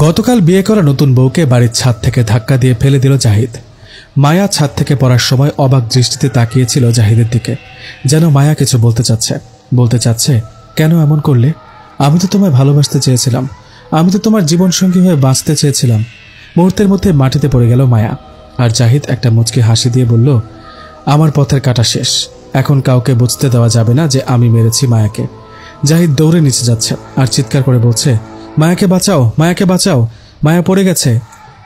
গতকাল বিয়ে করা নতুন বউকে বাড়ির ছাদ থেকে ধাক্কা দিয়ে ফেলে দিল জাহিদ। মায়া ছাদ থেকে পড়ার সময় অবাক দৃষ্টিতে তাকিয়েছিল জাহিদের দিকে, যেন মায়া কিছু বলতে চাচ্ছে কেন এমন করলে? আমি তো তোমায় ভালোবাসতে চেয়েছিলাম, আমি তো তোমার জীবনসঙ্গী হয়ে বাঁচতে চেয়েছিলাম। মুহূর্তের মধ্যে মাটিতে পড়ে গেল মায়া। আর জাহিদ একটা মুচকি হাসি দিয়ে বলল, আমার পথের কাটা শেষ, এখন কাউকে বুঝতে দেওয়া যাবে না যে আমি মেরেছি মায়াকে। জাহিদ দৌড়ে নিচে যাচ্ছে আর চিৎকার করে বলছে, মায়াকে বাঁচাও, মায়াকে বাঁচাও, মায়া পড়ে গেছে।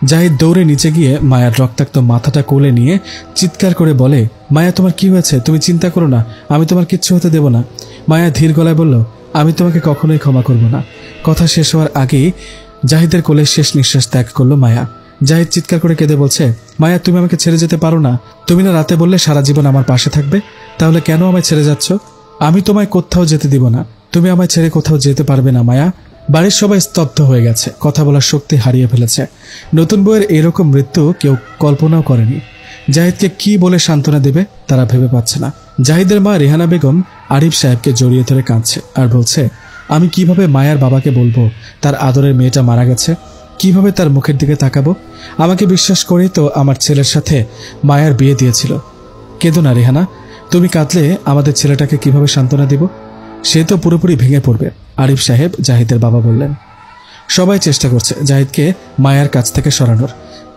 জাহিদ দৌড়ে নিচে গিয়ে মায়ার রক্তাক্ত মাথাটা কোলে নিয়ে চিৎকার করে বলে, মায়া তোমার কি হয়েছে? তুমি চিন্তা করো না, আমি তোমার কিচ্ছু হতে দেব না। মায়া ধীর গলায় বলল, আমি তোমাকে কখনোই ক্ষমা করব না। কথা শেষ হওয়ার আগেই জাহিদের কোলে শেষ নিঃশ্বাস ত্যাগ করলো মায়া। জাহিদ চিৎকার করে কেঁদে বলছে, মায়া তুমি আমাকে ছেড়ে যেতে পারো না। তুমি না রাতে বললে সারা জীবন আমার পাশে থাকবে, তাহলে কেন আমায় ছেড়ে যাচ্ছ? আমি তোমায় কোথাও যেতে দিব না, তুমি আমায় ছেড়ে কোথাও যেতে পারবে না মায়া। বাড়ির সবাই স্তব্ধ হয়ে গেছে, কথা বলার শক্তি হারিয়ে ফেলেছে। নতুন বউয়ের এরকম মৃত্যু কেউ কল্পনাও করেনি। জাহিদকে কি বলে সান্ত্বনা দেবে তারা ভেবে পাচ্ছে না। জাহিদের মা রেহানা বেগম আরিফ সাহেবকে জড়িয়ে ধরে কাঁদছে আর বলছে, আমি কিভাবে মায়ার বাবাকে বলবো তার আদরের মেয়েটা মারা গেছে? কিভাবে তার মুখের দিকে তাকাবো? আমাকে বিশ্বাস করেই তো আমার ছেলের সাথে মায়ার বিয়ে দিয়েছিল। কেঁদো না রেহানা, তুমি কাঁদলে আমাদের ছেলেটাকে কিভাবে সান্ত্বনা দিব? সে তো পুরোপুরি ভেঙে পড়বে। আরিফ সাহেব জাহিদের বাবা বললেন। সবাই চেষ্টা করছে জাহিদকে মায়ার কাছ থেকে সরানোর,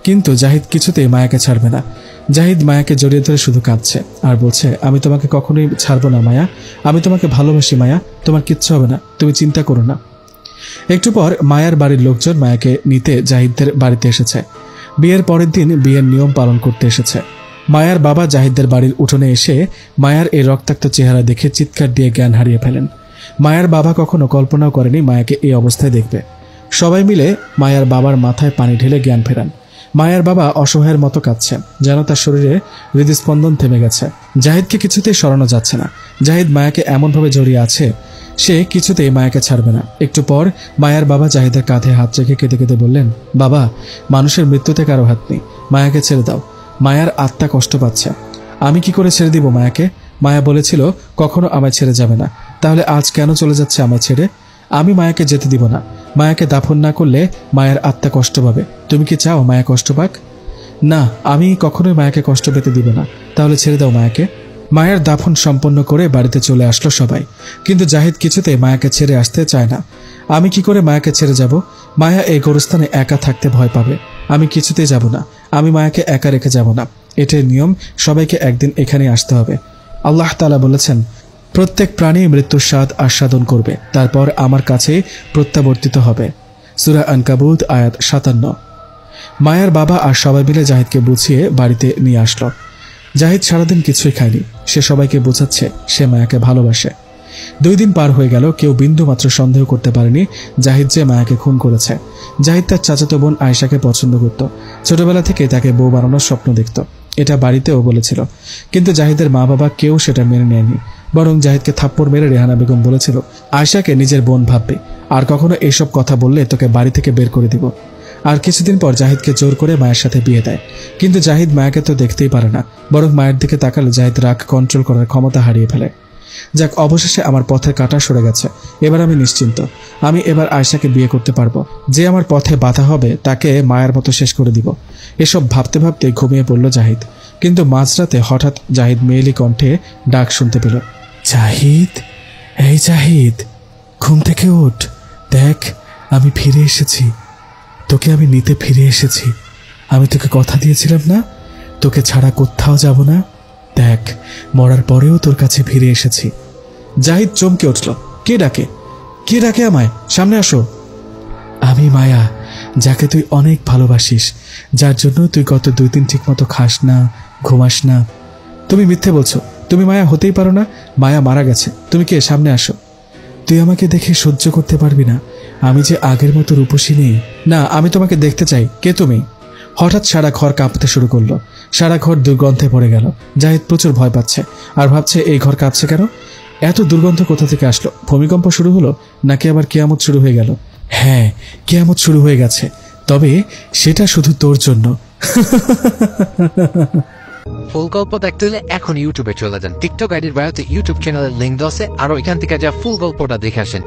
কিন্তু জাহিদ কিছুতেই মায়াকে ছাড়বে না। জাহিদ মায়াকে জড়িয়ে ধরে শুধু কাঁদছে আর বলছে, আমি তোমাকে কখনোই ছাড়বো না মায়া, আমি তোমাকে ভালোবাসি মায়া, তোমার কিচ্ছু হবে না, তুমি চিন্তা করো না। একটু পর মায়ার বাড়ির লোকজন মায়াকে নিতে জাহিদদের বাড়িতে এসেছে। বিয়ের পরের দিন বিয়ের নিয়ম পালন করতে এসেছে। মায়ার বাবা জাহিদদের বাড়ির উঠোনে এসে মায়ার এই রক্তাক্ত চেহারা দেখে চিৎকার দিয়ে জ্ঞান হারিয়ে ফেলেন। মায়ার বাবা কখনো কল্পনাও করেনি মায়াকে এই অবস্থায় দেখবে। সবাই মিলে মায়ার বাবার মাথায় পানি ঢেলে জ্ঞান ফেরান। মায়ার বাবা অসহায়ের মতো কাঁদছে, যেন তার শরীরে হৃদস্পন্দন থেমে গেছে। জাহিদকে কিছুতেই সরানো যাচ্ছে না। জাহিদ মায়াকে এমনভাবে জড়িয়ে আছে, সে কিছুতেই মায়াকে ছাড়বে না। একটু পর মায়ার বাবা জাহিদের কাঁধে হাত রেখে কেঁদে কেঁদে বললেন, বাবা, মানুষের মৃত্যুতে কারো হাত নেই, মায়াকে ছেড়ে দাও, মায়ার আত্মা কষ্ট পাচ্ছে। আমি কি করে ছেড়ে দিব মায়াকে? মায়া বলেছিল কখনো আমায় ছেড়ে যাবে না, তাহলে আজ কেন চলে যাচ্ছে আমায় ছেড়ে? আমি মায়াকে যেতে দিব না। মায়াকে দাফন না করলে মায়ের আত্মা কষ্ট পাবে। তুমি কি চাও মায়া কষ্ট পাক? না, আমি কখনোই মায়াকে কষ্ট পেতে দিব না। তাহলে ছেড়ে দাও মায়াকে। মায়ের দাফন সম্পন্ন করে বাড়িতে চলে আসলো সবাই, কিন্তু জাহিদ কিছুতে মায়াকে ছেড়ে আসতে চায় না। আমি কি করে মায়াকে ছেড়ে যাব? মায়া এই গোরস্থানে একা থাকতে ভয় পাবে। আমি কিছুতেই যাব না, আমি মায়াকে একা রেখে যাব না। এটাই নিয়ম, সবাইকে একদিন এখানে আসতে হবে। আল্লাহ তাআলা বলেছেন, প্রত্যেক প্রাণী মৃত্যুর স্বাদ আস্বাদন করবে, তারপর আমার কাছে প্রত্যাবর্তিত হবে। সূরা আনকাবুত আয়াত 57। মায়ার বাবা আর সবাই মিলে জাহিদকে বুঝিয়ে বাড়িতে নিয়ে আসলো। জাহিদ সারাদিন কিছুই খায়নি। সে সবাইকে বোঝাচ্ছে সে মায়াকে ভালোবাসে। 2 দিন পার হয়ে গেল, কেউ বিন্দু মাত্র সন্দেহ করতে পারেনি জাহিদ যে মায়াকে খুন করেছে। জাহিদ তার চাচাতো বোন আয়েশাকে পছন্দ করত। ছোটবেলা থেকে তাকে বউ বানানোর স্বপ্ন দেখত। এটা বাড়িতেও বলেছিল, কিন্তু জাহিদের মা বাবা কেউ সেটা মেনে নেয়নি। বরং জাহিদকে থাপ্পড় মেরে রেহানা বেগম বলেছিল, আয়েশাকে নিজের বোন ভাববে, আর কখনো এইসব কথা বললে তোকে বাড়ি থেকে বের করে দিব। আর কিছুদিন পর জাহিদকে জোর করে মায়ের সাথে বিয়ে দেয়। কিন্তু জাহিদ মায়াকে তো দেখতেই পারে না, বরং মায়ের দিকে তাকালে জাহিদ রাগ কন্ট্রোল করার ক্ষমতা হারিয়ে ফেলে। যাক, অবশেষে আমার পথের কাঁটা সরে গেছে, এবার আমি নিশ্চিন্ত। আমি এবার আয়েশাকে বিয়ে করতে পারবো। যে আমার পথে বাধা হবে তাকে মায়ের মতো শেষ করে দিব। এসব ভাবতে ভাবতে ঘুমিয়ে পড়ল জাহিদ। কিন্তু মাঝরাতে হঠাৎ জাহিদ মেয়েলি কণ্ঠে ডাক শুনতে পেল, জাহিদ, এই জাহিদ, ঘুম থেকে ওঠ, দেখ আমি ফিরে এসেছি, তোকে আমি নিতে ফিরে এসেছি। আমি তোকে কথা দিয়েছিলাম না, তোকে ছাড়া কোথাও যাব না। দেখ, মরার পরেও তোর কাছে ফিরে এসেছি। জাহিদ চমকে উঠল। কে ডাকে? কে ডাকে আমায়? সামনে আসো। আমি মায়া, যাকে তুই অনেক ভালোবাসিস, যার জন্য তুই গত 2 দিন ঠিক মতো খাস না, ঘুমাস না। তুমি মিথ্যে বলছো, তুমি মায়া হতেই পারো না। মায়া মারা গেছে। তুমি কে? সামনে আসো। তুই আমাকে দেখে সহ্য করতে পারবি না, আমি যে আগের মতো রূপসী নেই। না, আমি তোমাকে দেখতে চাই। কে তুমি? হঠাৎ সারা ঘর কাঁপতে শুরু করলো। সারা ঘর দুর্গন্ধে ভরে গেল। জাহিদ প্রচুর ভয় পাচ্ছে আর ভাবছে এই ঘর কাঁপছে কেন? এত দুর্গন্ধ কোথা থেকে আসলো? ভূমিকম্প শুরু হলো নাকি আবার কিয়ামত শুরু হয়ে গেল? হ্যাঁ, কিয়ামত শুরু হয়ে গেছে, তবে সেটা শুধু তোর জন্য। ফুল গল্প দেখতে হলে এখন ইউটিউবে চলে যান। টিকটক আইডির বায়োতে ইউটিউব চ্যানেলের লিংক আছে, আর ওইখান থেকে যা ফুল গল্পটা দেখে আসেন।